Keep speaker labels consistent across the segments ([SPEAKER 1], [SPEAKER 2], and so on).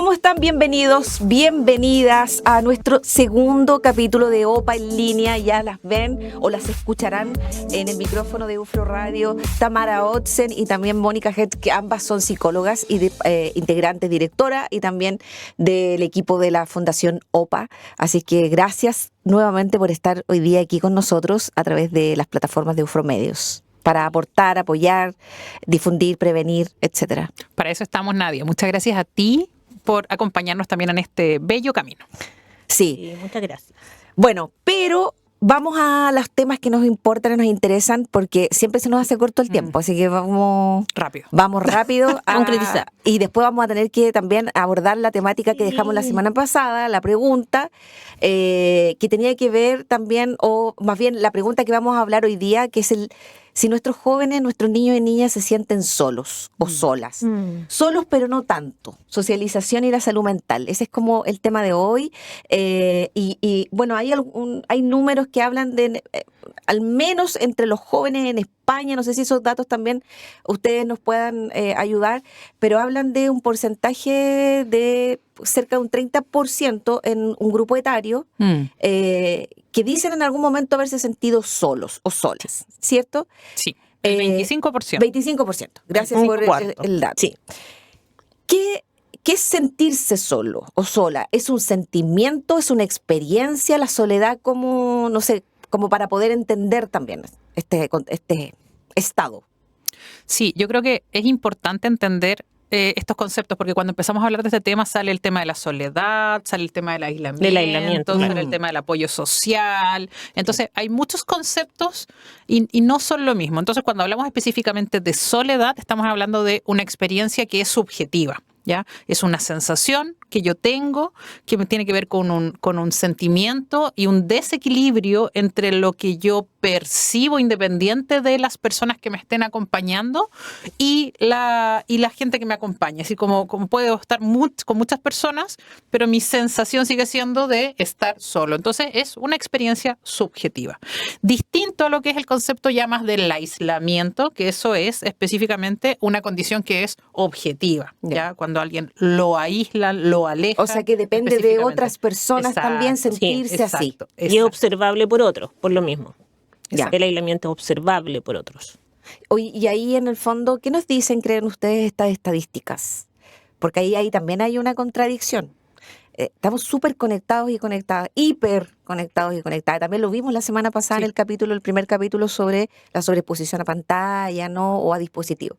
[SPEAKER 1] ¿Cómo están? Bienvenidos, bienvenidas a nuestro segundo capítulo de OPA en línea. Ya las ven o las escucharán en el micrófono de UFRO Radio Tamara Otzen y también Mónica Het, que ambas son psicólogas y integrantes, directora y también del equipo de la Fundación OPA. Así que gracias nuevamente por estar hoy día aquí con nosotros a través de las plataformas de UFRO Medios, para aportar, apoyar, difundir, prevenir, etcétera.
[SPEAKER 2] Para eso estamos, Nadia. Muchas gracias a ti por acompañarnos también en este bello camino.
[SPEAKER 1] Sí,
[SPEAKER 3] muchas gracias.
[SPEAKER 1] Bueno, pero vamos a los temas que nos importan y nos interesan, porque siempre se nos hace corto el tiempo, así que vamos rápido a
[SPEAKER 3] concretizar.
[SPEAKER 1] Y después vamos a tener que también abordar la temática que dejamos la semana pasada, la pregunta que tenía que ver también, o más bien la pregunta que vamos a hablar hoy día, que es si nuestros jóvenes, nuestros niños y niñas se sienten solos o solas. Solos, pero no tanto. Socialización y la salud mental. Ese es como el tema de hoy. Y bueno, hay números que hablan de, al menos entre los jóvenes en España, no sé si esos datos también ustedes nos puedan ayudar, pero hablan de un porcentaje de cerca de un 30% en un grupo etario que dicen en algún momento haberse sentido solos o solas, ¿cierto?
[SPEAKER 2] Sí, el 25%.
[SPEAKER 1] 25%, gracias por el dato.
[SPEAKER 3] Sí.
[SPEAKER 1] ¿Qué es sentirse solo o sola? ¿Es un sentimiento? ¿Es una experiencia? ¿La soledad como, no sé, como para poder entender también este estado?
[SPEAKER 2] Sí, yo creo que es importante entender estos conceptos, porque cuando empezamos a hablar de este tema sale el tema de la soledad, sale el tema del aislamiento, sale el tema del apoyo social. Entonces hay muchos conceptos y no son lo mismo. Entonces cuando hablamos específicamente de soledad, estamos hablando de una experiencia que es subjetiva, ¿ya? Es una sensación que yo tengo que me tiene que ver con un sentimiento y un desequilibrio entre lo que yo percibo independiente de las personas que me estén acompañando y la gente que me acompaña. Así como puedo estar con muchas personas, pero mi sensación sigue siendo de estar solo. Entonces es una experiencia subjetiva. Distinto a lo que es el concepto ya más del aislamiento, que eso es específicamente una condición que es objetiva, ¿ya? Cuando alguien lo aísla, lo aleja.
[SPEAKER 1] O sea que depende de otras personas también sentirse así.
[SPEAKER 3] Y es observable por otros, por lo mismo.
[SPEAKER 1] Ya.
[SPEAKER 3] El aislamiento es observable por otros.
[SPEAKER 1] Y ahí en el fondo, ¿qué nos dicen, creen ustedes, estas estadísticas? Porque ahí también hay una contradicción. Estamos súper conectados y conectadas, hiper conectados y conectadas. También lo vimos la semana pasada en el primer capítulo sobre la sobreexposición a pantalla, ¿no? O a dispositivos.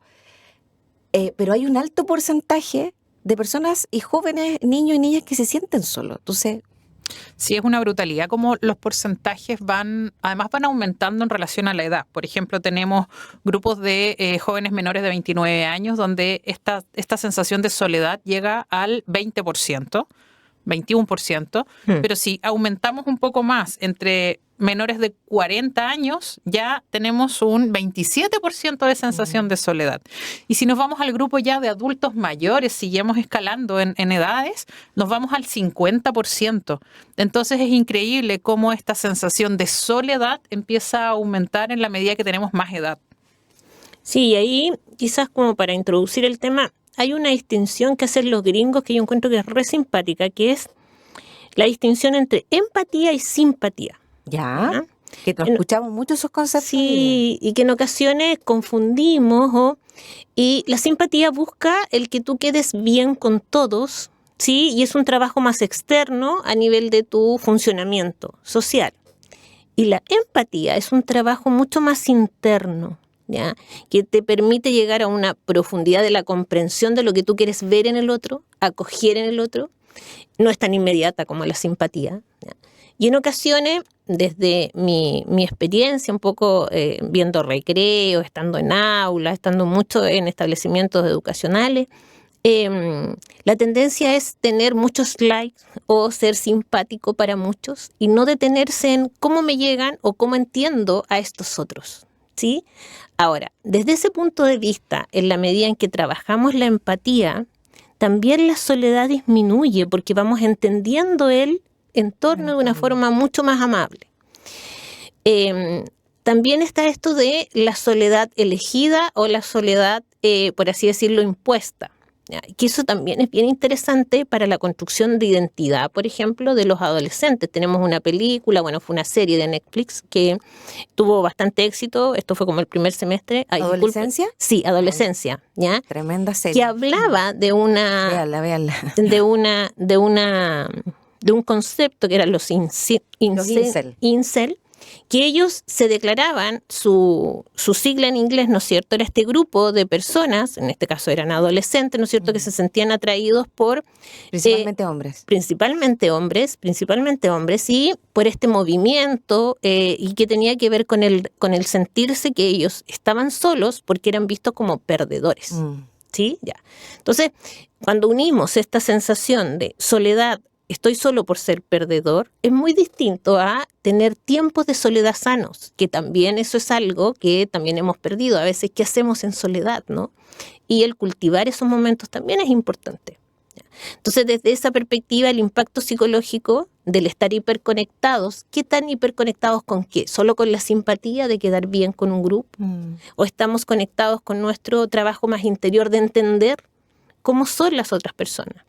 [SPEAKER 1] Pero hay un alto porcentaje de personas y jóvenes, niños y niñas que se sienten solos. Entonces,
[SPEAKER 2] sí, es una brutalidad como los porcentajes además van aumentando en relación a la edad. Por ejemplo, tenemos grupos de jóvenes menores de 29 años donde esta sensación de soledad llega al 20%, 21%, pero si aumentamos un poco más entre menores de 40 años, ya tenemos un 27% de sensación de soledad. Y si nos vamos al grupo ya de adultos mayores, seguimos escalando en edades, nos vamos al 50%. Entonces es increíble cómo esta sensación de soledad empieza a aumentar en la medida que tenemos más edad.
[SPEAKER 3] Sí, y ahí quizás como para introducir el tema, hay una distinción que hacen los gringos que yo encuentro que es re simpática, que es la distinción entre empatía y simpatía.
[SPEAKER 1] Ya, que nos escuchamos mucho esos conceptos.
[SPEAKER 3] Sí, y que en ocasiones confundimos. Y la simpatía busca el que tú quedes bien con todos, ¿sí? Y es un trabajo más externo a nivel de tu funcionamiento social. Y la empatía es un trabajo mucho más interno, ¿ya? Que te permite llegar a una profundidad de la comprensión de lo que tú quieres ver en el otro, acoger en el otro. No es tan inmediata como la simpatía, ¿ya? Y en ocasiones, desde mi experiencia, un poco viendo recreo, estando en aulas, estando mucho en establecimientos educacionales, la tendencia es tener muchos likes o ser simpático para muchos y no detenerse en cómo me llegan o cómo entiendo a estos otros, ¿sí? Ahora, desde ese punto de vista, en la medida en que trabajamos la empatía, también la soledad disminuye porque vamos entendiendo el entorno de una forma mucho más amable. También está esto de la soledad elegida o la soledad, por así decirlo, impuesta, Que eso también es bien interesante para la construcción de identidad, por ejemplo, de los adolescentes. Tenemos una película, fue una serie de Netflix que tuvo bastante éxito. Esto fue como el primer semestre.
[SPEAKER 1] ¿Adolescencia?
[SPEAKER 3] Sí, Adolescencia, ¿ya?
[SPEAKER 1] Tremenda serie.
[SPEAKER 3] Que hablaba de una...
[SPEAKER 1] Véanla.
[SPEAKER 3] De un concepto que eran los incel, que ellos se declaraban, su sigla en inglés, ¿no es cierto?, era este grupo de personas, en este caso eran adolescentes, ¿no es cierto?, que se sentían atraídos por...
[SPEAKER 1] Principalmente hombres.
[SPEAKER 3] Principalmente hombres, y por este movimiento, y que tenía que ver con el sentirse que ellos estaban solos porque eran vistos como perdedores. ¿Sí? Ya. Entonces, cuando unimos esta sensación de soledad, estoy solo por ser perdedor, es muy distinto a tener tiempos de soledad sanos, que también eso es algo que también hemos perdido. A veces, ¿qué hacemos en soledad, no? Y el cultivar esos momentos también es importante. Entonces, desde esa perspectiva, el impacto psicológico del estar hiperconectados, ¿qué tan hiperconectados con qué? ¿Solo con la simpatía de quedar bien con un grupo? ¿O estamos conectados con nuestro trabajo más interior de entender cómo son las otras personas?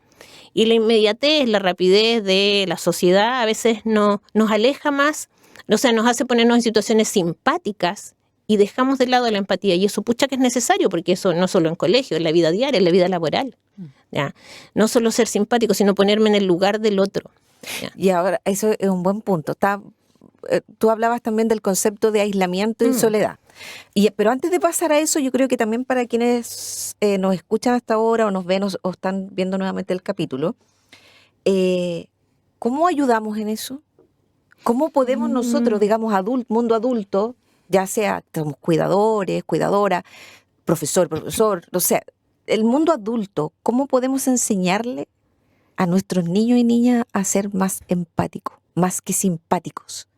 [SPEAKER 3] Y la inmediatez, la rapidez de la sociedad a veces nos aleja más, nos hace ponernos en situaciones simpáticas y dejamos de lado la empatía. Y eso, pucha, que es necesario, porque eso no solo en colegio, en la vida diaria, en la vida laboral. ¿Ya? No solo ser simpático, sino ponerme en el lugar del otro. ¿Ya?
[SPEAKER 1] Y ahora, eso es un buen punto. Tú hablabas también del concepto de aislamiento y soledad. Pero antes de pasar a eso, yo creo que también para quienes nos escuchan hasta ahora o nos ven o están viendo nuevamente el capítulo, ¿cómo ayudamos en eso? ¿Cómo podemos nosotros, digamos, mundo adulto, ya sea somos cuidadores, cuidadora, profesor, o sea, el mundo adulto, ¿cómo podemos enseñarle a nuestros niños y niñas a ser más empáticos, más que simpáticos?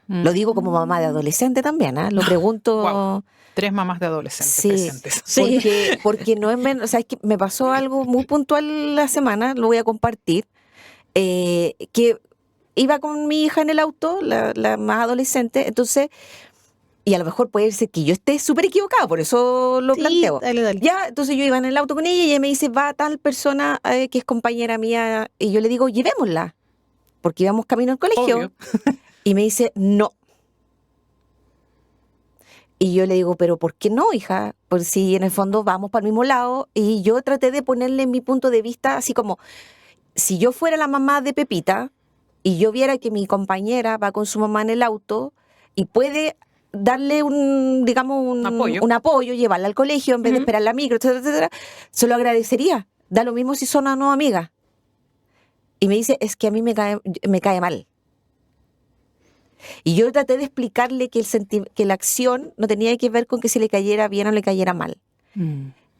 [SPEAKER 1] Lo digo como mamá de adolescente también, ¿eh? Lo pregunto...
[SPEAKER 2] Wow. 3 mamás de adolescentes presentes.
[SPEAKER 1] Sí, porque no es menos... O sea, es que me pasó algo muy puntual la semana, lo voy a compartir, que iba con mi hija en el auto, la más adolescente, entonces... Y a lo mejor puede ser que yo esté súper equivocada, por eso lo planteo.
[SPEAKER 3] Dale.
[SPEAKER 1] Ya, entonces yo iba en el auto con ella y ella me dice, va tal persona que es compañera mía, y yo le digo, llevémosla, porque íbamos camino al colegio.
[SPEAKER 2] Obvio.
[SPEAKER 1] Y me dice, no. Y yo le digo, pero ¿por qué no, hija? Por si en el fondo vamos para el mismo lado. Y yo traté de ponerle mi punto de vista, así como, si yo fuera la mamá de Pepita y yo viera que mi compañera va con su mamá en el auto y puede darle un apoyo, llevarla al colegio en vez de esperar la micro, etcétera, se lo agradecería. Da lo mismo si son o no amigas. Y me dice, es que a mí me cae mal. Y yo traté de explicarle que la acción no tenía que ver con que si le cayera bien o le cayera mal.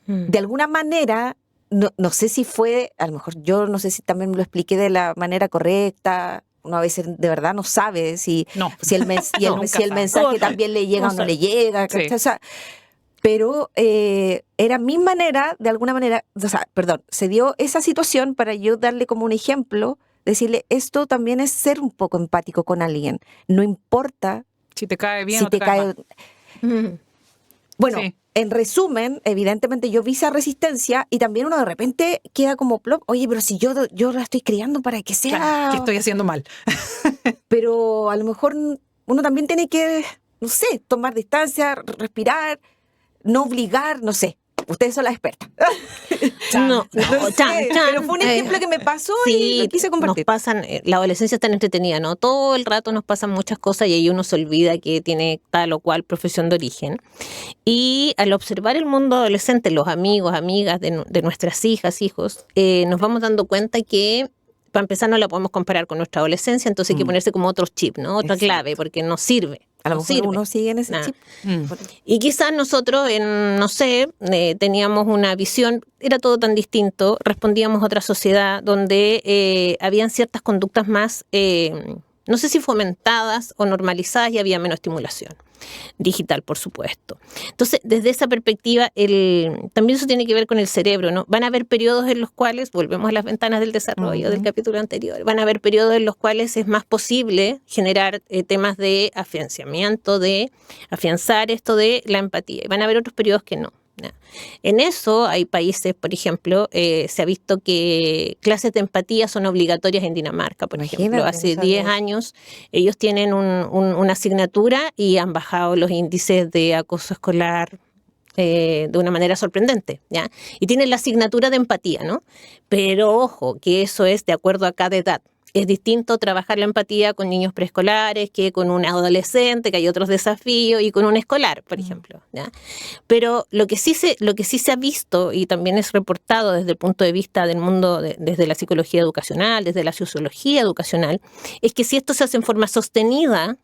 [SPEAKER 1] De alguna manera, no sé si fue, a lo mejor yo no sé si también me lo expliqué de la manera correcta. Uno a veces de verdad no sabe si el mensaje también le llega o no le llega. Sí. O sea, pero era mi manera, de alguna manera, se dio esa situación para yo darle como un ejemplo, decirle, esto también es ser un poco empático con alguien. No importa
[SPEAKER 2] si te cae bien
[SPEAKER 1] si
[SPEAKER 2] o te cae
[SPEAKER 1] mal. Bueno, sí. En resumen, evidentemente yo vi esa resistencia y también uno de repente queda como, oye, pero si yo la estoy criando para que sea...
[SPEAKER 2] Claro, ¿qué estoy haciendo mal?
[SPEAKER 1] Pero a lo mejor uno también tiene que, no sé, tomar distancia, respirar, no obligar, no sé. Ustedes son las expertas. Pero fue un ejemplo que me pasó y lo quise compartir.
[SPEAKER 3] La adolescencia es tan entretenida, ¿no? Todo el rato nos pasan muchas cosas y ahí uno se olvida que tiene tal o cual profesión de origen. Y al observar el mundo adolescente, los amigos, amigas de nuestras hijas, hijos, nos vamos dando cuenta que para empezar no la podemos comparar con nuestra adolescencia, entonces hay que ponerse como otro chip, ¿no? Otra clave, porque no sirve.
[SPEAKER 1] A lo mejor uno sigue en ese chip.
[SPEAKER 3] Y quizás nosotros, teníamos una visión, era todo tan distinto, respondíamos a otra sociedad donde habían ciertas conductas más, no sé si fomentadas o normalizadas, y había menos estimulación digital, por supuesto. Entonces, desde esa perspectiva, también eso tiene que ver con el cerebro, ¿no? Van a haber periodos en los cuales, volvemos a las ventanas del desarrollo del capítulo anterior, van a haber periodos en los cuales es más posible generar temas de afianzamiento, de afianzar esto de la empatía. Y van a haber otros periodos que no. En eso hay países, por ejemplo, se ha visto que clases de empatía son obligatorias en Dinamarca, por ejemplo. Hace 10 años ellos tienen una asignatura y han bajado los índices de acoso escolar de una manera sorprendente, ¿ya? Y tienen la asignatura de empatía, ¿no? Pero ojo, que eso es de acuerdo a cada edad. Es distinto trabajar la empatía con niños preescolares que con un adolescente, que hay otros desafíos, y con un escolar, por ejemplo, ¿ya? Pero lo que sí se ha visto, y también es reportado desde el punto de vista del mundo, desde la psicología educacional, desde la sociología educacional, es que si esto se hace en forma sostenida,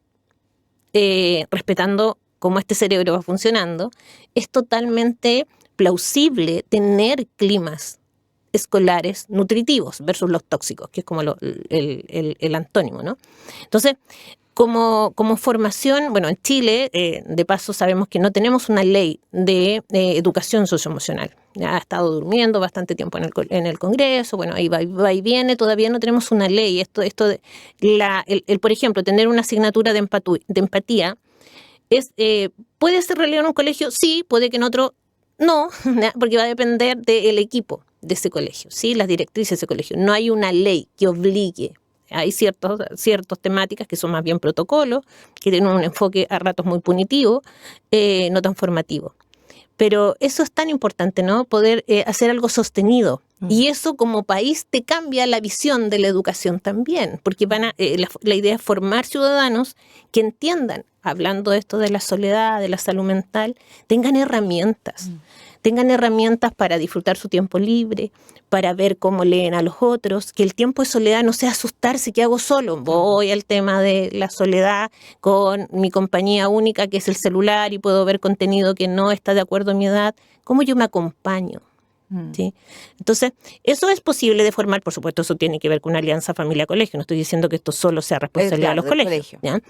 [SPEAKER 3] respetando cómo este cerebro va funcionando, es totalmente plausible tener climas escolares nutritivos versus los tóxicos, que es como el antónimo, ¿no? Entonces, como formación, bueno, en Chile, de paso, sabemos que no tenemos una ley de educación socioemocional. Ya ha estado durmiendo bastante tiempo en el Congreso, bueno, ahí va y viene, todavía no tenemos una ley. Por ejemplo, tener una asignatura de empatía, ¿puede ser realidad en un colegio? Sí, puede que en otro no, porque va a depender del equipo de ese colegio, ¿sí? Las directrices de ese colegio. No hay una ley que obligue. Hay ciertas temáticas que son más bien protocolos, que tienen un enfoque a ratos muy punitivo, no tan formativo. Pero eso es tan importante, ¿no? Poder hacer algo sostenido. Y eso como país te cambia la visión de la educación también, porque la idea es formar ciudadanos que entiendan, hablando de esto de la soledad, de la salud mental, tengan herramientas para disfrutar su tiempo libre, para ver cómo leen a los otros, que el tiempo de soledad no sea asustarse, ¿qué hago solo? Voy al tema de la soledad con mi compañía única, que es el celular, y puedo ver contenido que no está de acuerdo a mi edad. ¿Cómo yo me acompaño? ¿Sí? Entonces, eso es posible de formar, por supuesto, eso tiene que ver con una alianza familia-colegio, no estoy diciendo que esto solo sea responsabilidad de los colegios. ¿Ya?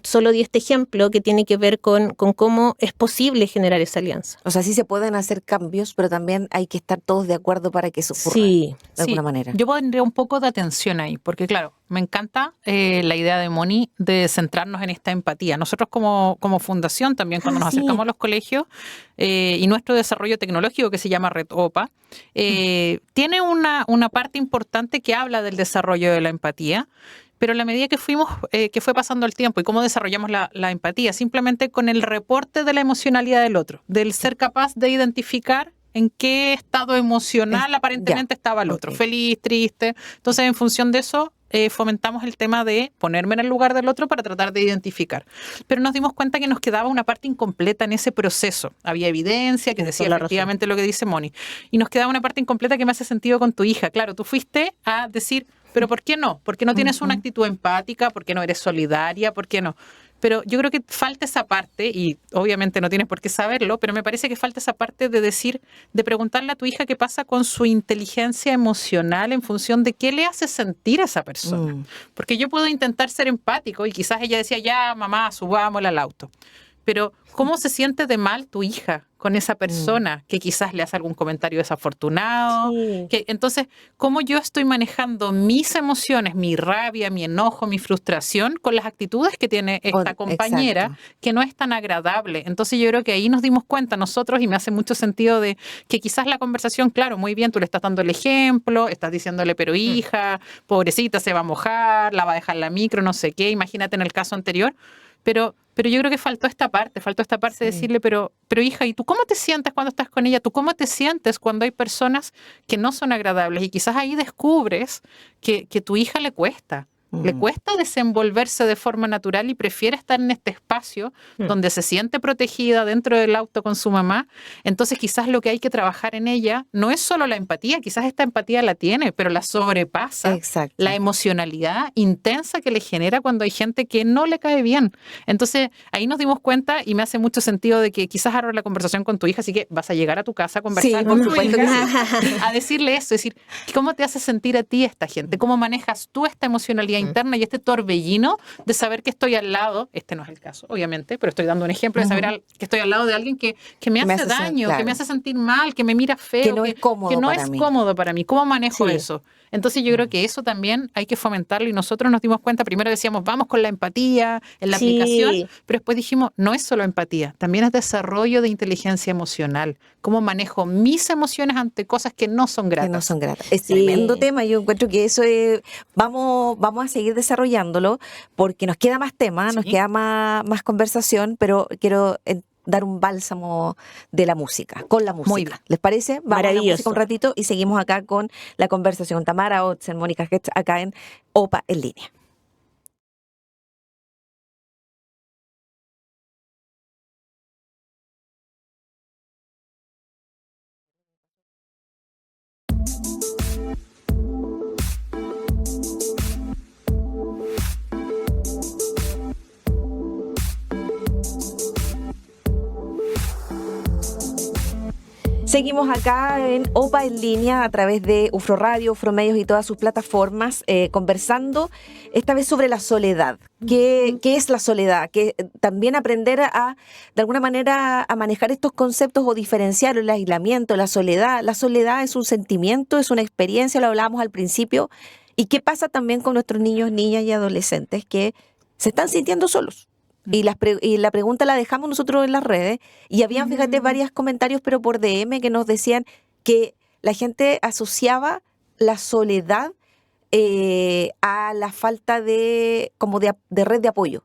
[SPEAKER 3] Solo di este ejemplo que tiene que ver con cómo es posible generar esa alianza.
[SPEAKER 1] O sea, sí se pueden hacer cambios, pero también hay que estar todos de acuerdo para que eso ocurra, de alguna manera.
[SPEAKER 2] Yo pondría un poco de atención ahí, porque claro, me encanta la idea de Moni de centrarnos en esta empatía. Nosotros como fundación también, cuando nos acercamos a los colegios y nuestro desarrollo tecnológico que se llama Red OPA, tiene una parte importante que habla del desarrollo de la empatía, pero a la medida que fue pasando el tiempo y cómo desarrollamos la empatía, simplemente con el reporte de la emocionalidad del otro, del ser capaz de identificar en qué estado emocional aparentemente estaba el otro, feliz, triste. Entonces, en función de eso, fomentamos el tema de ponerme en el lugar del otro para tratar de identificar. Pero nos dimos cuenta que nos quedaba una parte incompleta en ese proceso. Había evidencia que decía efectivamente lo que dice Moni. Y nos quedaba una parte incompleta que me hace sentido con tu hija. Claro, tú fuiste a decir, pero ¿por qué no? ¿Por qué no tienes una actitud empática? ¿Por qué no eres solidaria? ¿Por qué no? Pero yo creo que falta esa parte, y obviamente no tienes por qué saberlo, pero me parece que falta esa parte de decir, de preguntarle a tu hija qué pasa con su inteligencia emocional en función de qué le hace sentir a esa persona. Porque yo puedo intentar ser empático y quizás ella decía, ya mamá, subámosla al auto. Pero ¿cómo se siente de mal tu hija con esa persona que quizás le hace algún comentario desafortunado? Entonces, ¿cómo yo estoy manejando mis emociones, mi rabia, mi enojo, mi frustración con las actitudes que tiene esta compañera que no es tan agradable? Entonces yo creo que ahí nos dimos cuenta nosotros, y me hace mucho sentido de que quizás la conversación, claro, muy bien, tú le estás dando el ejemplo, estás diciéndole, pero hija, pobrecita, se va a mojar, la va a dejar la micro, no sé qué, imagínate en el caso anterior. Pero yo creo que faltó esta parte de decirle, pero hija, ¿y tú cómo te sientes cuando estás con ella? ¿Tú cómo te sientes cuando hay personas que no son agradables? Y quizás ahí descubres que tu hija le cuesta. Le cuesta desenvolverse de forma natural y prefiere estar en este espacio donde se siente protegida dentro del auto con su mamá. Entonces quizás lo que hay que trabajar en ella no es solo la empatía, quizás esta empatía la tiene, pero la sobrepasa la emocionalidad intensa que le genera cuando hay gente que no le cae bien. Entonces ahí nos dimos cuenta, y me hace mucho sentido de que quizás ahora la conversación con tu hija, así que vas a llegar a tu casa a conversar con tu hija, a decirle eso, es decir, ¿cómo te hace sentir a ti esta gente? ¿Cómo manejas tú esta emocionalidad interna y este torbellino de saber que estoy al lado, este no es el caso, obviamente, pero estoy dando un ejemplo de saber que estoy al lado de alguien que me hace daño,
[SPEAKER 1] claro,
[SPEAKER 2] que me hace sentir mal, que me mira feo,
[SPEAKER 1] que no es
[SPEAKER 2] cómodo para mí. ¿Cómo manejo eso? Entonces yo creo que eso también hay que fomentarlo y nosotros nos dimos cuenta, primero decíamos, vamos con la empatía en la aplicación, pero después dijimos, no es solo empatía, también es desarrollo de inteligencia emocional. ¿Cómo manejo mis emociones ante cosas que no son gratas?
[SPEAKER 1] Que no son gratas. Es tremendo tema. Yo encuentro que eso es, vamos a seguir desarrollándolo porque nos queda más tema, nos queda más conversación, pero quiero dar un bálsamo de la música, con la música.
[SPEAKER 2] Muy bien.
[SPEAKER 1] ¿Les parece? Vamos a la música un ratito y seguimos acá con la conversación. Tamara Otzen, Mónica Getz, acá en OPA en línea. Seguimos acá en OPA en línea a través de UFRO Radio, UFRO Medios y todas sus plataformas, conversando esta vez sobre la soledad. ¿Qué es la soledad? Que también aprender de alguna manera, a manejar estos conceptos o diferenciar el aislamiento, la soledad. La soledad es un sentimiento, es una experiencia, lo hablábamos al principio. ¿Y qué pasa también con nuestros niños, niñas y adolescentes que se están sintiendo solos? Y la pregunta la dejamos nosotros en las redes y habían, fíjate, varios comentarios, pero por DM, que nos decían que la gente asociaba la soledad a la falta de red de apoyo,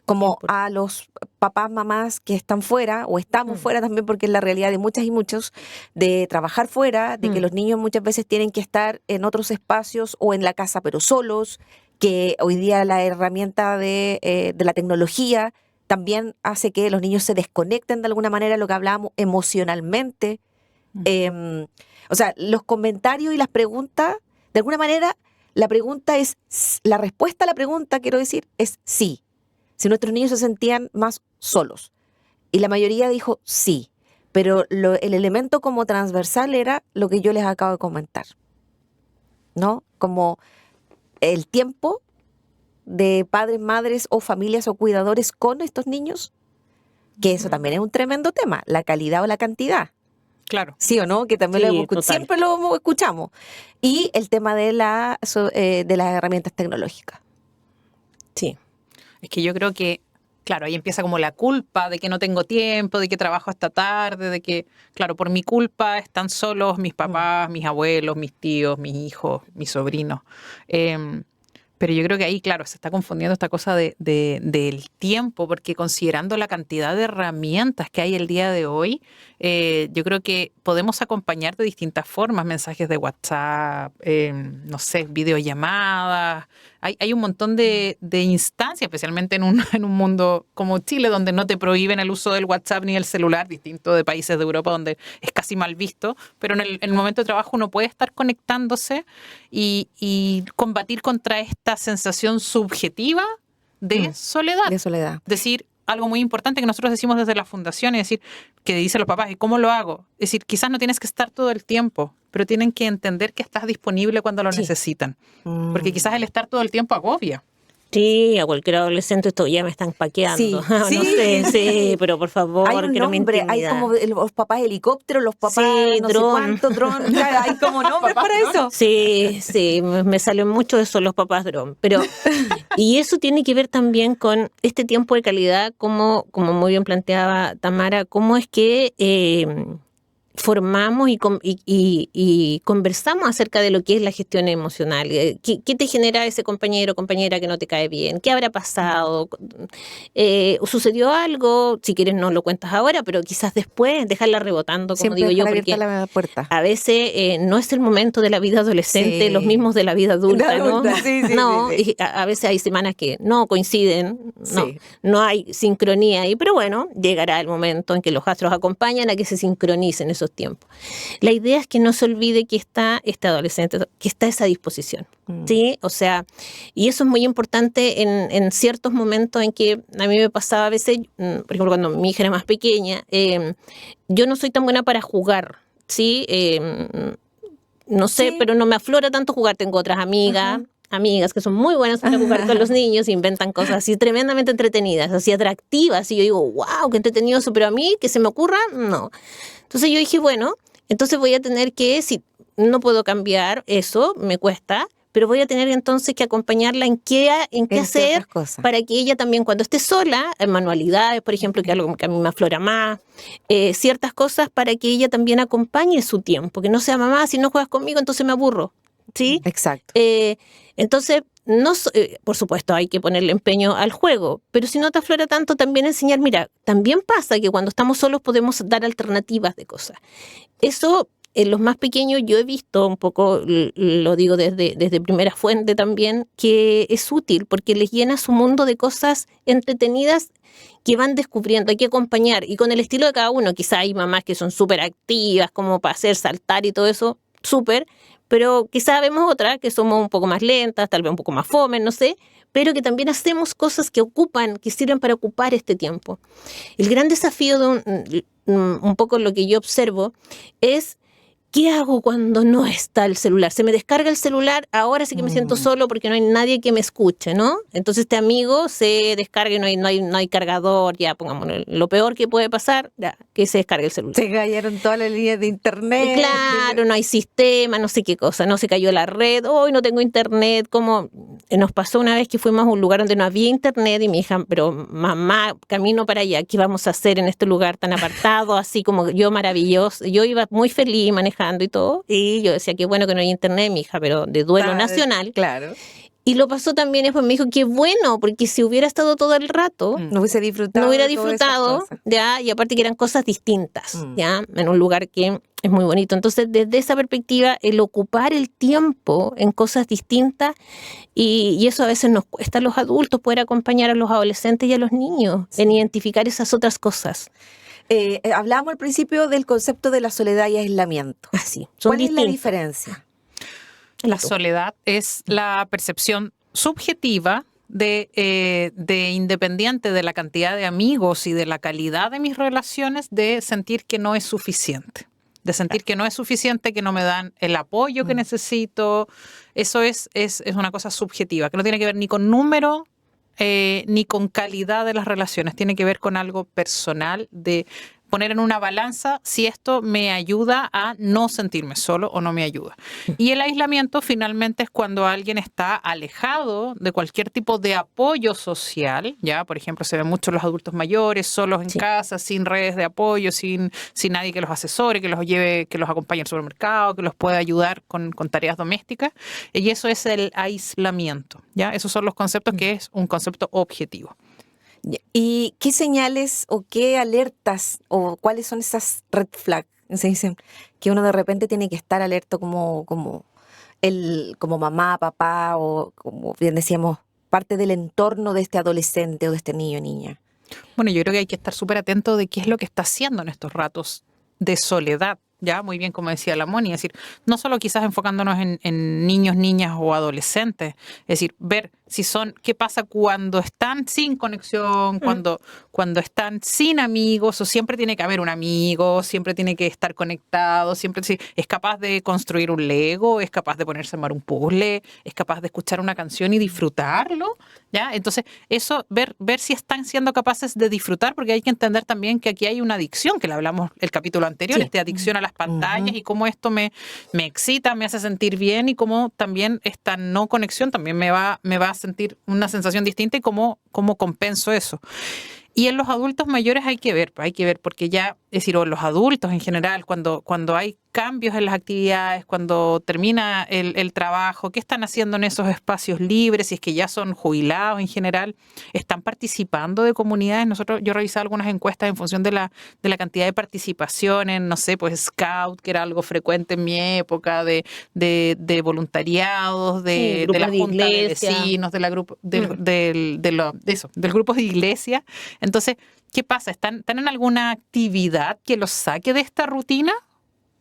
[SPEAKER 1] como a los papás, mamás que están fuera o estamos fuera también, porque es la realidad de muchas y muchos, de trabajar fuera, de que los niños muchas veces tienen que estar en otros espacios o en la casa pero solos, que hoy día la herramienta de la tecnología también hace que los niños se desconecten de alguna manera, lo que hablábamos emocionalmente. O sea, los comentarios y las preguntas, de alguna manera, la respuesta a la pregunta, quiero decir, es sí. Si nuestros niños se sentían más solos. Y la mayoría dijo sí. Pero el elemento como transversal era lo que yo les acabo de comentar, ¿no? Como el tiempo de padres, madres o familias o cuidadores con estos niños, que eso también es un tremendo tema, la calidad o la cantidad.
[SPEAKER 2] Claro.
[SPEAKER 1] Sí o no, que también siempre lo escuchamos. Y el tema de las herramientas tecnológicas.
[SPEAKER 3] Sí.
[SPEAKER 2] Es que yo creo que, claro, ahí empieza como la culpa de que no tengo tiempo, de que trabajo hasta tarde, de que, claro, por mi culpa están solos mis papás, mis abuelos, mis tíos, mis hijos, mis sobrinos. Pero yo creo que ahí, claro, se está confundiendo esta cosa del tiempo, porque considerando la cantidad de herramientas que hay el día de hoy, yo creo que podemos acompañar de distintas formas, mensajes de WhatsApp, no sé, videollamadas. Hay un montón de instancias, especialmente en un mundo como Chile, donde no te prohíben el uso del WhatsApp ni el celular, distinto de países de Europa donde es casi mal visto, pero en el momento de trabajo uno puede estar conectándose y combatir contra esta sensación subjetiva de soledad.
[SPEAKER 1] De soledad.
[SPEAKER 2] Decir algo muy importante que nosotros decimos desde la fundación, es decir, que dicen los papás, ¿y cómo lo hago? Es decir, quizás no tienes que estar todo el tiempo, pero tienen que entender que estás disponible cuando lo necesitan. Porque quizás el estar todo el tiempo agobia.
[SPEAKER 3] Sí, a cualquier adolescente esto ya me están paqueando.
[SPEAKER 1] Sí,
[SPEAKER 3] no sé, sí, pero por favor,
[SPEAKER 1] hay un
[SPEAKER 3] que no me
[SPEAKER 1] nombre,
[SPEAKER 3] intimida.
[SPEAKER 1] hay como los papás helicópteros, los papás no
[SPEAKER 3] dron.
[SPEAKER 1] sé cuánto, dron. Claro, hay como nombres para eso.
[SPEAKER 3] Sí, me salen mucho de eso los papás dron. Pero, y eso tiene que ver también con este tiempo de calidad, como muy bien planteaba Tamara, cómo es que formamos y conversamos acerca de lo que es la gestión emocional. ¿Qué te genera ese compañero o compañera que no te cae bien? ¿Qué habrá pasado? ¿Sucedió algo? Si quieres no lo cuentas ahora, pero quizás después dejarla rebotando, como
[SPEAKER 1] Siempre
[SPEAKER 3] digo yo,
[SPEAKER 1] abierta
[SPEAKER 3] porque
[SPEAKER 1] la puerta.
[SPEAKER 3] a veces no es el momento de la vida adolescente, los mismos de la vida adulta, ¿no? Y a veces hay semanas que no coinciden, no hay sincronía ahí, pero bueno, llegará el momento en que los astros acompañan a que se sincronicen esos tiempos. La idea es que no se olvide que está este adolescente, que está a esa disposición, ¿sí? O sea, y eso es muy importante en ciertos momentos en que a mí me pasaba a veces, por ejemplo, cuando mi hija era más pequeña, yo no soy tan buena para jugar, ¿sí? No sé, pero no me aflora tanto jugar. Tengo otras amigas amigas que son muy buenas para jugar con los niños, inventan cosas así tremendamente entretenidas, así atractivas, y yo digo, wow, qué entretenido eso, pero a mí, que se me ocurra, no. Entonces yo dije, bueno, entonces voy a tener que, si no puedo cambiar eso, me cuesta, pero voy a tener entonces que acompañarla en qué hacer para que ella también, cuando esté sola, en manualidades, por ejemplo, que es algo que a mí me aflora más, ciertas cosas para que ella también acompañe su tiempo, que no sea mamá, si no juegas conmigo, entonces me aburro, ¿sí?
[SPEAKER 1] Exacto.
[SPEAKER 3] Entonces, por supuesto, hay que ponerle empeño al juego, pero si no te aflora tanto, también enseñar, mira, también pasa que cuando estamos solos podemos dar alternativas de cosas. Eso, en los más pequeños, yo he visto un poco, lo digo desde primera fuente también, que es útil porque les llena su mundo de cosas entretenidas que van descubriendo, hay que acompañar, y con el estilo de cada uno. Quizá hay mamás que son súper activas, como para hacer saltar y todo eso, súper, pero quizá vemos otras que somos un poco más lentas, tal vez un poco más fome, no sé, pero que también hacemos cosas que sirven para ocupar este tiempo. El gran desafío de un poco lo que yo observo es, ¿qué hago cuando no está el celular? Se me descarga el celular, ahora sí que me siento solo porque no hay nadie que me escuche, ¿no? Entonces este amigo se descarga y no hay cargador, ya pongámoslo. Lo peor que puede pasar, ya, que se descargue el celular.
[SPEAKER 1] Se cayeron todas las líneas de internet.
[SPEAKER 3] Claro, no hay sistema, no sé qué cosa, no se cayó la red, hoy no tengo internet, como nos pasó una vez que fuimos a un lugar donde no había internet y mi hija, pero mamá, camino para allá, ¿qué vamos a hacer en este lugar tan apartado? Así como yo, maravilloso, yo iba muy feliz manejando y todo, y yo decía, qué bueno que no hay internet, mi hija, pero de duelo nacional.
[SPEAKER 1] Claro.
[SPEAKER 3] Y lo pasó también después, me dijo, qué bueno, porque si hubiera estado todo el rato,
[SPEAKER 1] no hubiera disfrutado,
[SPEAKER 3] ya, y aparte que eran cosas distintas, ya, en un lugar que es muy bonito. Entonces, desde esa perspectiva, el ocupar el tiempo en cosas distintas, y eso a veces nos cuesta a los adultos poder acompañar a los adolescentes y a los niños en identificar esas otras cosas.
[SPEAKER 1] Hablábamos al principio del concepto de la soledad y aislamiento.
[SPEAKER 3] Así.
[SPEAKER 1] ¿Cuál es la diferencia?
[SPEAKER 2] La soledad es la percepción subjetiva de independiente de la cantidad de amigos y de la calidad de mis relaciones, de sentir que no es suficiente. De sentir que no es suficiente, que no me dan el apoyo que necesito. Eso es una cosa subjetiva, que no tiene que ver ni con número, ni con calidad de las relaciones. Tiene que ver con algo personal, de poner en una balanza si esto me ayuda a no sentirme solo o no me ayuda. Y el aislamiento finalmente es cuando alguien está alejado de cualquier tipo de apoyo social, ya, por ejemplo, se ven mucho los adultos mayores solos en casa, sin redes de apoyo, sin nadie que los asesore, que los lleve, que los acompañe al supermercado, que los pueda ayudar con tareas domésticas, y eso es el aislamiento, ya. Esos son los conceptos, que es un concepto objetivo.
[SPEAKER 1] ¿Y qué señales o qué alertas o cuáles son esas red flags, se dicen, que uno de repente tiene que estar alerta como mamá, papá, o como bien decíamos, parte del entorno de este adolescente o de este niño o niña?
[SPEAKER 2] Bueno, yo creo que hay que estar súper atento de qué es lo que está haciendo en estos ratos de soledad. Ya, muy bien, como decía la Moni, es decir, no solo quizás enfocándonos en niños, niñas o adolescentes, es decir, ver si qué pasa cuando están sin conexión, cuando están sin amigos, o siempre tiene que haber un amigo, siempre tiene que estar conectado, siempre es capaz de construir un Lego, es capaz de ponerse a armar un puzzle, es capaz de escuchar una canción y disfrutarlo, ¿ya? Entonces, eso, ver si están siendo capaces de disfrutar, porque hay que entender también que aquí hay una adicción, que le hablamos el capítulo anterior, adicción a las pantallas, y cómo esto me excita, me hace sentir bien, y cómo también esta no conexión también me va a sentir una sensación distinta, y cómo compenso eso. Y en los adultos mayores hay que ver, porque ya, es decir, o los adultos en general, cuando hay cambios en las actividades, cuando termina el trabajo, ¿qué están haciendo en esos espacios libres? Si es que ya son jubilados en general, ¿están participando de comunidades? Yo revisaba algunas encuestas en función de la cantidad de participación en, no sé, pues Scout, que era algo frecuente en mi época, de voluntariados, de la junta de vecinos, del grupo de iglesia. Entonces, ¿qué pasa? ¿Están en alguna actividad que los saque de esta rutina?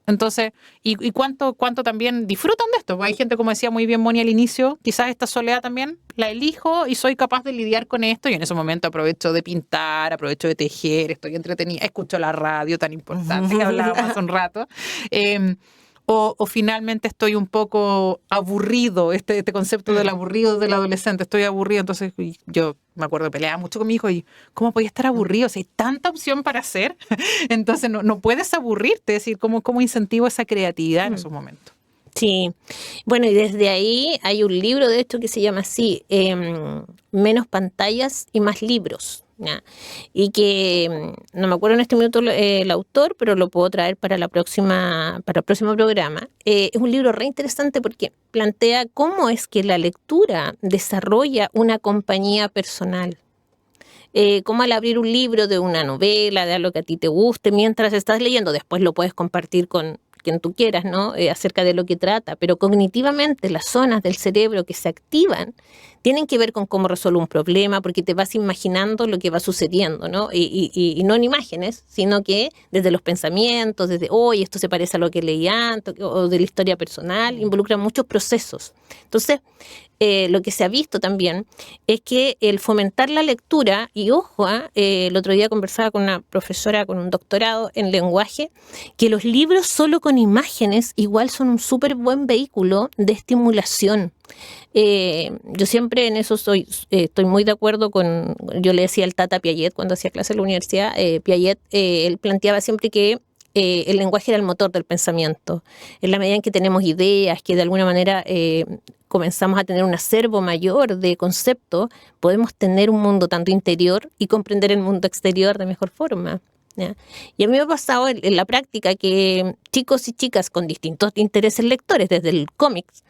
[SPEAKER 2] Entonces, ¿y cuánto también disfrutan de esto? Hay gente, como decía muy bien Moni al inicio, quizás esta soledad también la elijo y soy capaz de lidiar con esto, y en ese momento aprovecho de pintar, aprovecho de tejer, estoy entretenida, escucho la radio tan importante que hablábamos hace un rato. o finalmente estoy un poco aburrido, este concepto del aburrido del adolescente, estoy aburrido, entonces yo me acuerdo que peleaba mucho con mi hijo y ¿cómo podía estar aburrido? Si hay tanta opción para hacer, entonces no puedes aburrirte, es decir, ¿cómo incentivo esa creatividad en esos momentos?
[SPEAKER 3] Sí, bueno, y desde ahí hay un libro de esto que se llama así, Menos pantallas y más libros, ¿ya? Y que no me acuerdo en este minuto el autor, pero lo puedo traer para el próximo programa. Es un libro re interesante porque plantea cómo es que la lectura desarrolla una compañía personal. Cómo al abrir un libro de una novela, de algo que a ti te guste, mientras estás leyendo, después lo puedes compartir con quien tú quieras, ¿no? Acerca de lo que trata, pero cognitivamente las zonas del cerebro que se activan tienen que ver con cómo resuelvo un problema, porque te vas imaginando lo que va sucediendo, ¿no? Y no en imágenes, sino que desde los pensamientos, desde, oye, esto se parece a lo que leí antes, o de la historia personal, involucra muchos procesos. Entonces, lo que se ha visto también es que el fomentar la lectura, y ojo, el otro día conversaba con una profesora con un doctorado en lenguaje, que los libros solo con imágenes igual son un súper buen vehículo de estimulación. Yo siempre en eso estoy muy de acuerdo con, yo le decía al Tata Piaget cuando hacía clase en la universidad, Piaget, él planteaba siempre que el lenguaje era el motor del pensamiento. En la medida en que tenemos ideas, que de alguna manera comenzamos a tener un acervo mayor de conceptos, podemos tener un mundo tanto interior y comprender el mundo exterior de mejor forma, ¿ya? Y a mí me ha pasado en la práctica que chicos y chicas con distintos intereses lectores, desde el cómics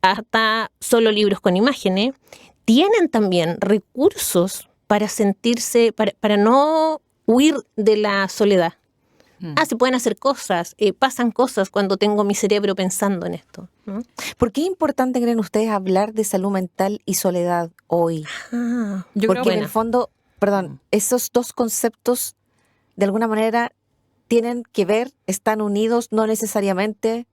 [SPEAKER 3] hasta solo libros con imágenes, tienen también recursos para sentirse, para no huir de la soledad. Se pueden hacer cosas, pasan cosas cuando tengo mi cerebro pensando en esto, ¿no?
[SPEAKER 1] ¿Por qué es importante, creen ustedes, hablar de salud mental y soledad hoy?
[SPEAKER 2] Yo
[SPEAKER 1] Porque
[SPEAKER 2] creo
[SPEAKER 1] en el fondo, esos dos conceptos de alguna manera tienen que ver, están unidos, no necesariamente.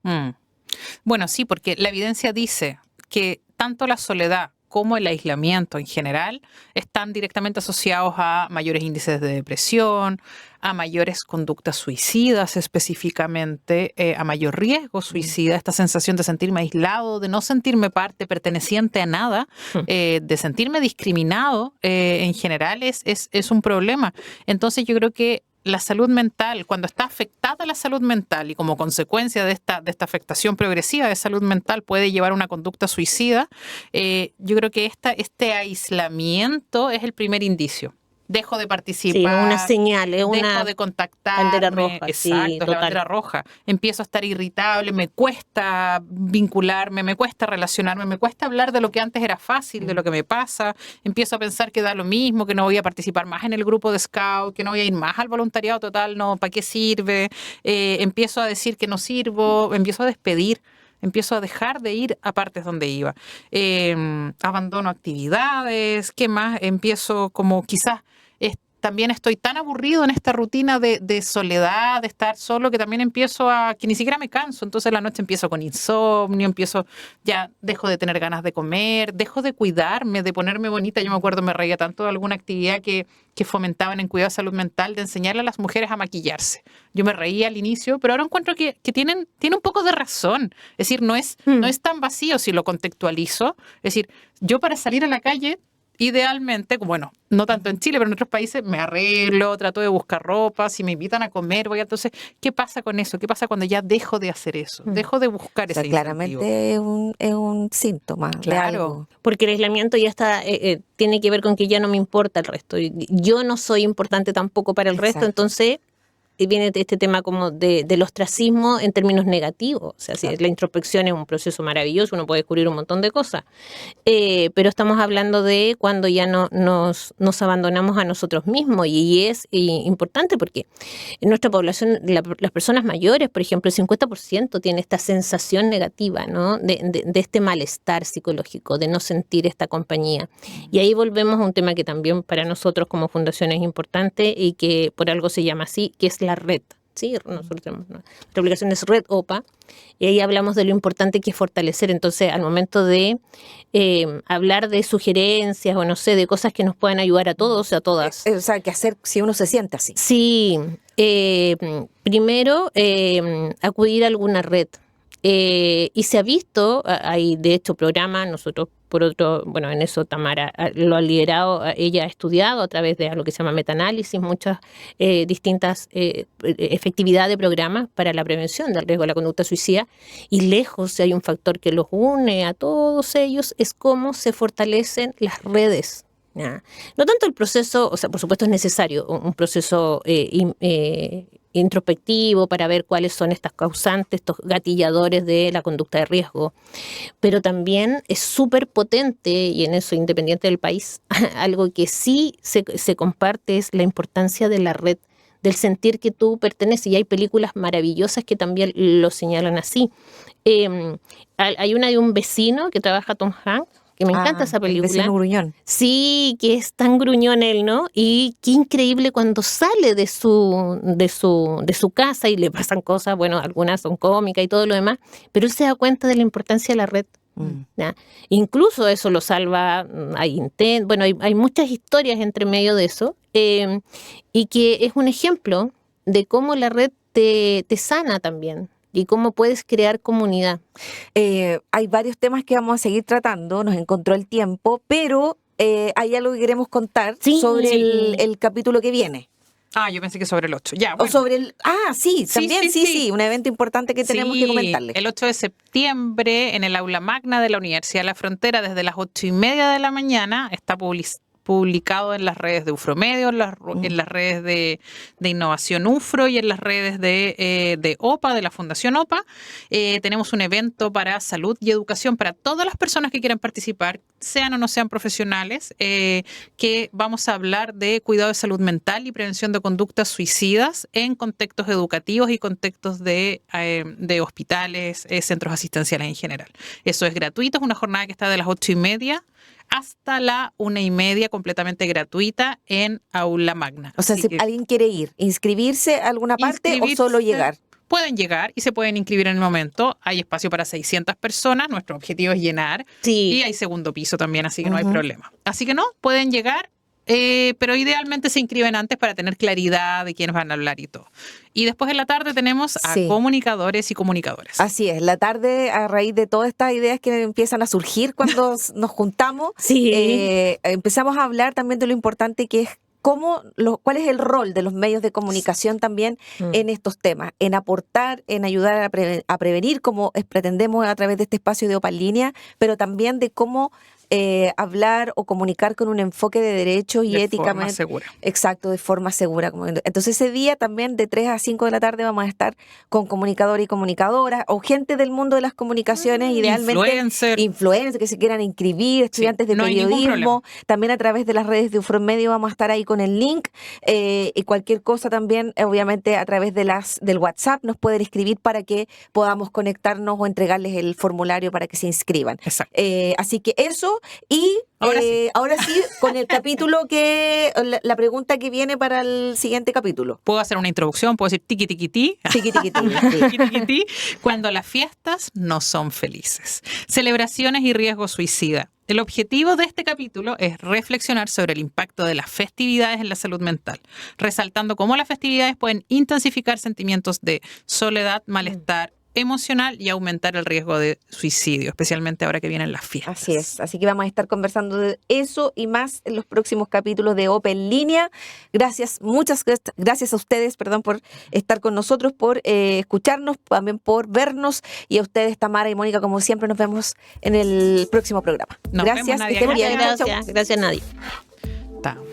[SPEAKER 2] Bueno, sí, porque la evidencia dice que tanto la soledad como el aislamiento en general están directamente asociados a mayores índices de depresión, a mayores conductas suicidas específicamente, a mayor riesgo suicida, esta sensación de sentirme aislado, de no sentirme parte, perteneciente a nada, de sentirme discriminado, en general es un problema. Entonces yo creo que la salud mental, cuando está afectada la salud mental y como consecuencia de esta afectación progresiva de salud mental puede llevar a una conducta suicida, yo creo que este aislamiento es el primer indicio. Dejo de participar.
[SPEAKER 3] Sí, una señal,
[SPEAKER 2] dejo de contactarme.
[SPEAKER 3] Bandera roja.
[SPEAKER 2] Exacto,
[SPEAKER 3] sí,
[SPEAKER 2] es la bandera roja. Empiezo a estar irritable, me cuesta vincularme, me cuesta relacionarme, me cuesta hablar de lo que antes era fácil, de lo que me pasa. Empiezo a pensar que da lo mismo, que no voy a participar más en el grupo de scout, que no voy a ir más al voluntariado total, no, ¿para qué sirve? Empiezo a decir que no sirvo, empiezo a despedir. Empiezo a dejar de ir a partes donde iba. Abandono actividades. ¿Qué más? Empiezo como quizás también estoy tan aburrido en esta rutina de soledad, de estar solo, que también empiezo que ni siquiera me canso. Entonces la noche empiezo con insomnio, ya dejo de tener ganas de comer, dejo de cuidarme, de ponerme bonita. Yo me acuerdo, me reía tanto de alguna actividad que fomentaban en cuidado de salud mental, de enseñarle a las mujeres a maquillarse. Yo me reía al inicio, pero ahora encuentro que tiene un poco de razón. Es decir, no es tan vacío si lo contextualizo. Es decir, yo para salir a la calle, idealmente, bueno, no tanto en Chile, pero en otros países, me arreglo, trato de buscar ropa, si me invitan a comer, voy a... Entonces, ¿qué pasa con eso? ¿Qué pasa cuando ya dejo de hacer eso? Dejo de buscar ese incentivo.
[SPEAKER 1] Claramente es un síntoma de algo.
[SPEAKER 3] Porque el aislamiento ya está, tiene que ver con que ya no me importa el resto. Yo no soy importante tampoco para el resto, entonces viene este tema como del ostracismo en términos negativos. O sea, si la introspección es un proceso maravilloso, uno puede descubrir un montón de cosas. Pero estamos hablando de cuando ya nos abandonamos a nosotros mismos, y es importante porque en nuestra población, las personas mayores, por ejemplo, el 50% tiene esta sensación negativa, ¿no? de este malestar psicológico, de no sentir esta compañía. Y ahí volvemos a un tema que también para nosotros como fundación es importante y que por algo se llama así, que es la red. Sí, nosotros tenemos nuestra aplicación es Red OPA, y ahí hablamos de lo importante que es fortalecer. Entonces, al momento de hablar de sugerencias o no sé, de cosas que nos puedan ayudar a todos y a todas.
[SPEAKER 1] O sea, ¿qué hacer si uno se siente así?
[SPEAKER 3] Sí, primero acudir a alguna red. Y se ha visto, hay de hecho programas, nosotros por otro, bueno, en eso Tamara lo ha liderado, ella ha estudiado a través de lo que se llama metaanálisis, muchas distintas efectividad de programas para la prevención del riesgo de la conducta suicida, y lejos, si hay un factor que los une a todos ellos, es cómo se fortalecen las redes. No tanto el proceso, o sea, por supuesto es necesario un proceso introspectivo para ver cuáles son estas causantes, estos gatilladores de la conducta de riesgo, pero también es súper potente, y en eso independiente del país, algo que sí se comparte es la importancia de la red, del sentir que tú perteneces, y hay películas maravillosas que también lo señalan así. Hay una de un vecino que trabaja Tom Hanks, que me encanta esa película.
[SPEAKER 1] El vecino gruñón.
[SPEAKER 3] Sí, que es tan gruñón él, ¿no? Y qué increíble cuando sale de su casa y le pasan cosas, bueno, algunas son cómicas y todo lo demás, pero él se da cuenta de la importancia de la red. Incluso eso lo salva, hay muchas historias entre medio de eso, y que es un ejemplo de cómo la red te sana también. Y cómo puedes crear comunidad.
[SPEAKER 1] Hay varios temas que vamos a seguir tratando, nos encontró el tiempo, pero hay algo que queremos contar sobre el capítulo que viene.
[SPEAKER 2] Yo pensé que sobre el 8. Ya,
[SPEAKER 1] bueno. O sobre el... sí, un evento importante que tenemos que comentarles.
[SPEAKER 2] El 8 de septiembre en el Aula Magna de la Universidad de la Frontera, desde las 8:30 de la mañana, está publicado en las redes de UFROMEDIO, en las redes de Innovación UFRO y en las redes de OPA, de la Fundación OPA. Tenemos un evento para salud y educación para todas las personas que quieran participar, sean o no sean profesionales, que vamos a hablar de cuidado de salud mental y prevención de conductas suicidas en contextos educativos y contextos de hospitales, centros asistenciales en general. Eso es gratuito, es una jornada que está de las 8:30 hasta la 1:30, completamente gratuita en Aula Magna.
[SPEAKER 1] O sea, si alguien quiere inscribirse a alguna parte o solo llegar.
[SPEAKER 2] Pueden llegar y se pueden inscribir en el momento. Hay espacio para 600 personas. Nuestro objetivo es llenar.
[SPEAKER 3] Sí.
[SPEAKER 2] Y hay segundo piso también, así que no hay problema. Así que pueden llegar, pero idealmente se inscriben antes para tener claridad de quiénes van a hablar y todo. Y después en la tarde tenemos a comunicadores y comunicadoras.
[SPEAKER 1] Así es, la tarde, a raíz de todas estas ideas que empiezan a surgir cuando nos juntamos, empezamos a hablar también de lo importante que es cuál es el rol de los medios de comunicación también en estos temas, en aportar, en ayudar a prevenir, como pretendemos a través de este espacio de OPA en línea, pero también de cómo hablar o comunicar con un enfoque de derechos y éticamente.
[SPEAKER 2] De forma segura.
[SPEAKER 1] Exacto, de forma segura. Entonces ese día también de 3 a 5 de la tarde vamos a estar con comunicadores y comunicadoras o gente del mundo de las comunicaciones, idealmente influencers que se quieran inscribir, estudiantes de periodismo. También a través de las redes de UFROMEDIO vamos a estar ahí con el link, y cualquier cosa también, obviamente a través del WhatsApp nos pueden escribir para que podamos conectarnos o entregarles el formulario para que se inscriban. Así que eso. Y ahora sí, con el capítulo la pregunta que viene para el siguiente capítulo.
[SPEAKER 2] Puedo hacer una introducción, puedo decir tiqui tiqui ti.
[SPEAKER 1] Tiqui tiqui ti.
[SPEAKER 2] Tiqui tiqui ti. Cuando las fiestas no son felices. Celebraciones y riesgo suicida. El objetivo de este capítulo es reflexionar sobre el impacto de las festividades en la salud mental, resaltando cómo las festividades pueden intensificar sentimientos de soledad, malestar emocional y aumentar el riesgo de suicidio, especialmente ahora que vienen las fiestas.
[SPEAKER 1] Así es, así que vamos a estar conversando de eso y más en los próximos capítulos de OPA en línea. Muchas gracias a ustedes, por estar con nosotros, por escucharnos, también por vernos, y a ustedes, Tamara y Mónica, como siempre, nos vemos en el próximo programa.
[SPEAKER 3] Gracias, Nadia. Gracias, Nadia.
[SPEAKER 2] Chao.